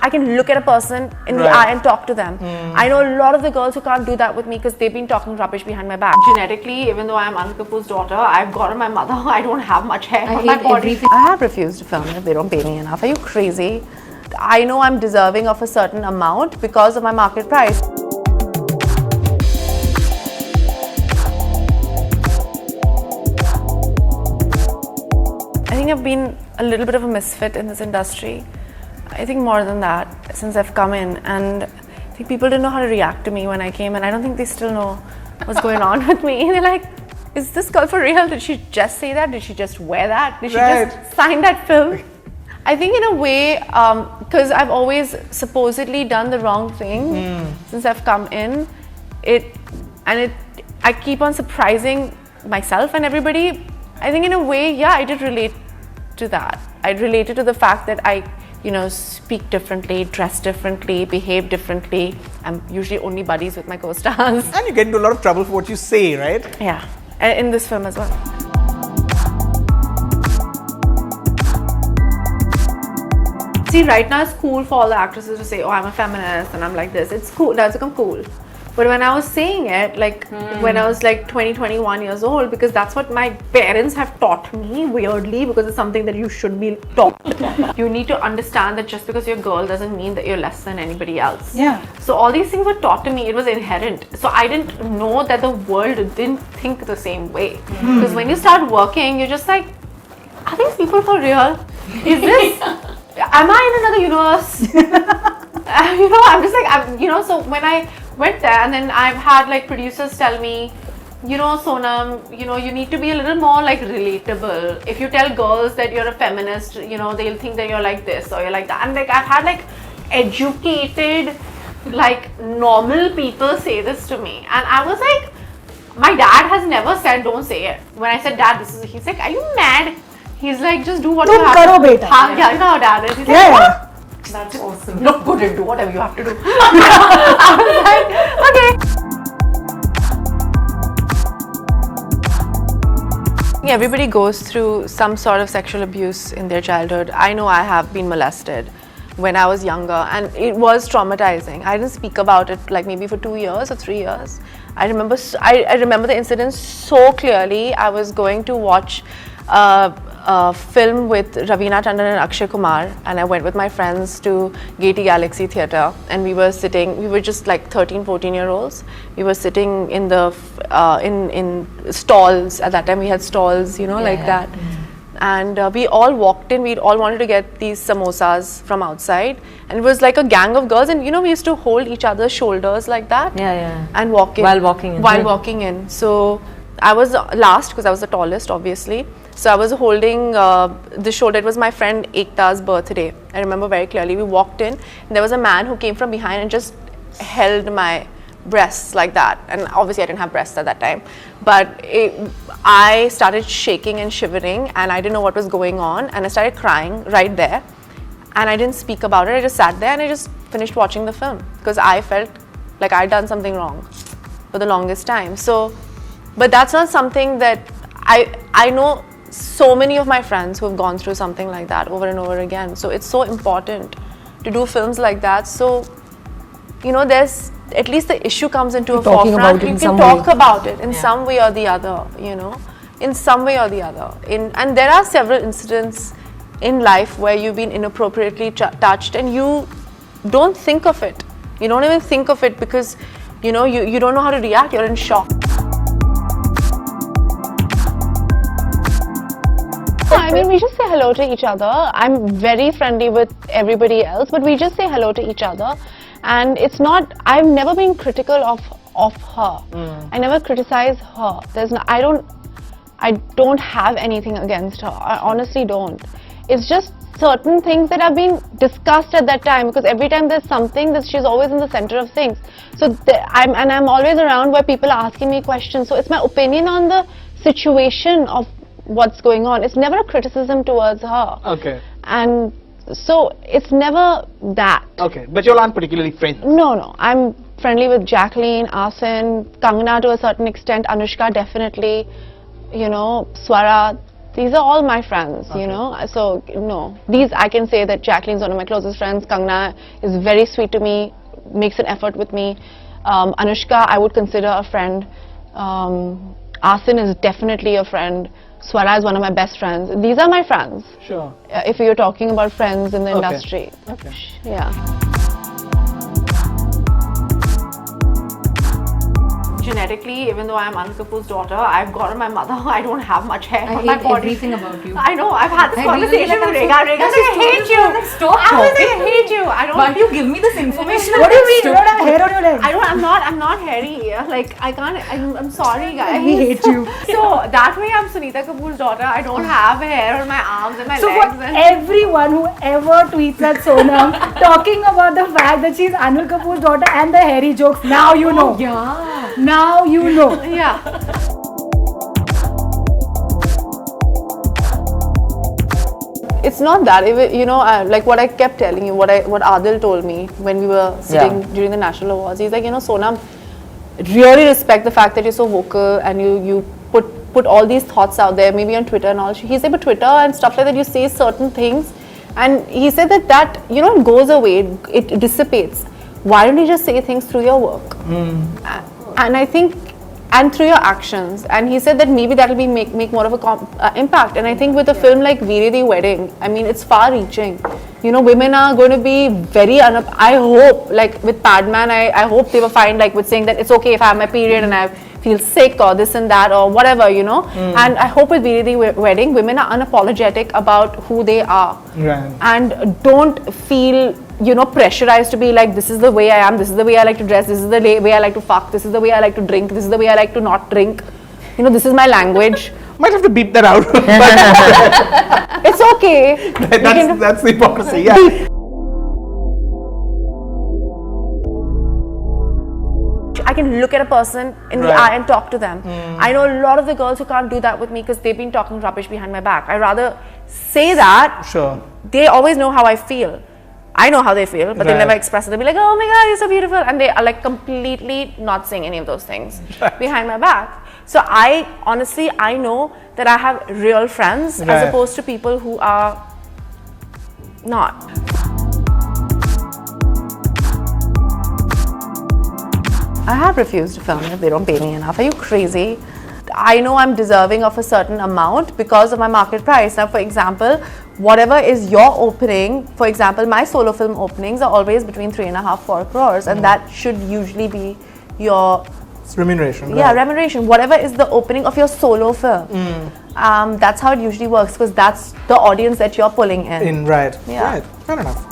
I can look at a person in the eye and talk to them. I know a lot of the girls who can't do that with me because they've been talking rubbish behind my back. Genetically, even though I'm Anil Kapoor's daughter, I've got my mother. I don't have much hair on my body. I have refused to film it if they don't pay me enough. Are you crazy? I know I'm deserving of a certain amount because of my market price. I think I've been a little bit of a misfit in this industry. I think more than that since I've come in, and I think people didn't know how to react to me when I came, and I don't think they still know what's going on with me. They're like, is this girl for real? Did she just say that? Did she just wear that? Did she just sign that film? I think in a way, because I've always supposedly done the wrong thing since I've come in, I keep on surprising myself and everybody. I think in a way, yeah, I did relate to that. I related to the fact that I, speak differently, dress differently, behave differently. I'm usually only buddies with my co-stars. And you get into a lot of trouble for what you say, right? Yeah, in this film as well. See, right now it's cool for all the actresses to say, oh, I'm a feminist and I'm like this. It's cool, that's become cool. But when I was saying it, when I was 20, 21 years old, because that's what my parents have taught me, weirdly, because it's something that you should be taught. You need to understand that just because you're a girl doesn't mean that you're less than anybody else. Yeah. So all these things were taught to me, it was inherent. So I didn't know that the world didn't think the same way. Because when you start working, you're just like, are these people for real? Is this, am I in another universe? I'm just like, so when I went there, and then I've had producers tell me, Sonam, you need to be a little more relatable. If you tell girls that you're a feminist, they'll think that you're like this or you're like that. And I've had educated, normal people say this to me. And I was like, my dad has never said, don't say it. When I said, Dad, he's like, are you mad? He's like, just do what you have to do. Yeah, you know how Dad is. He's like, what? That's awesome. Look good and do whatever you have to do. I was like, okay. Everybody goes through some sort of sexual abuse in their childhood. I know I have been molested when I was younger, and it was traumatizing. I didn't speak about it maybe for 2 years or 3 years. I remember the incident so clearly. I was going to watch a film with Raveena Tandon and Akshay Kumar, and I went with my friends to Gaiety Galaxy Theatre, and we were just 13, 14-year-olds. We were sitting in the in stalls. At that time we had stalls, that. And we all walked in, we all wanted to get these samosas from outside, and it was like a gang of girls, and we used to hold each other's shoulders like that and walk in while walking in. So I was last because I was the tallest, obviously. So I was holding the shoulder. It was my friend Ekta's birthday. I remember very clearly. We walked in, and there was a man who came from behind and just held my breasts like that. And obviously I didn't have breasts at that time. But I started shaking and shivering, and I didn't know what was going on. And I started crying right there. And I didn't speak about it. I just sat there and I just finished watching the film because I felt like I'd done something wrong for the longest time. So, but that's not something that I know so many of my friends who have gone through something like that over and over again. So it's so important to do films like that. So, there's at least the issue comes into a forefront. You can talk about it in some way or the other, in some way or the other. And there are several incidents in life where you've been inappropriately touched and you don't think of it. You don't even think of it because, you don't know how to react. You're in shock. I mean, we just say hello to each other. I'm very friendly with everybody else, but we just say hello to each other. And it's not, I've never been critical of her. I never criticize her. I don't have anything against her. I honestly don't. It's just certain things that have been discussed at that time, because every time there's something that she's always in the center of things. So I'm always around where people are asking me questions. So it's my opinion on the situation of what's going on. It's never a criticism towards her. Okay. And so it's never that. Okay, but you all aren't particularly friends? No. I'm friendly with Jacqueline, Aasin, Kangana to a certain extent, Anushka definitely, Swara, These are all my friends, you know. So no, these I can say that Jacqueline's one of my closest friends. Kangna is very sweet to me, makes an effort with me. Anushka, I would consider a friend. Asin is definitely a friend. Swara is one of my best friends. These are my friends. Sure. If you're talking about friends in the Okay. industry. Okay. Yeah. Genetically, even though I'm Anil Kapoor's daughter, I've got my mother. I don't have much hair I on my hate body. everything about you. I know. I've had this I really conversation like with I'm Rega. so- Rega's She's like, I hate told you. me, like, stop I was like, talking. I hate you. I don't. Why do you give me this information? What do you mean? You don't have hair on your legs? I don't. I'm not hairy. Like I can't. I'm sorry, guys. We hate you. So that way, I'm Sunita Kapoor's daughter. I don't have hair on my arms and my So legs. for And everyone who ever tweets at Sonam talking about the fact that she's Anil Kapoor's daughter and the hairy jokes, now you know. Yeah. Now you know. yeah. It's not that, you know, like what I kept telling you, what Adil told me when we were sitting during the National Awards. He's like, you know, Sonam, really respect the fact that you're so vocal and you put all these thoughts out there, maybe on Twitter and all. He said, but Twitter and stuff like that, you say certain things, and he said that you know, it goes away, it dissipates. Why don't you just say things through your work? And I think, and through your actions. And he said that maybe that will be make more of a impact. And I think with a film like Veere the Wedding, I mean, it's far-reaching. You know, women are going to be very I hope, like with Padman, I hope they will find, like, with saying that it's okay if I have my period and I feel sick or this and that or whatever, you know. And I hope with Veere the Wedding, women are unapologetic about who they are. Right. And don't feel, you know, pressurized to be like, this is the way I am, this is the way I like to dress, this is the way I like to fuck, this is the way I like to drink, this is the way I like to not drink. You know, this is my language. Might have to beep that out. It's okay. That's the hypocrisy. Yeah. I can look at a person in the eye and talk to them. I know a lot of the girls who can't do that with me because they've been talking rubbish behind my back. I rather say that. Sure. They always know how I feel. I know how they feel, but they Right. never express it. They'll be like, oh my God, you're so beautiful. And they are like completely not saying any of those things behind my back. So I know that I have real friends Right. as opposed to people who are not. I have refused to film if they don't pay me enough. Are you crazy? I know I'm deserving of a certain amount because of my market price. Now, for example, whatever is your opening, for example, my solo film openings are always between 3.5-4 crores, and that should usually be your It's remuneration. yeah right. remuneration. Whatever is the opening of your solo film, that's how it usually works because that's the audience that you're pulling in. Right. Yeah. Right. Fair enough.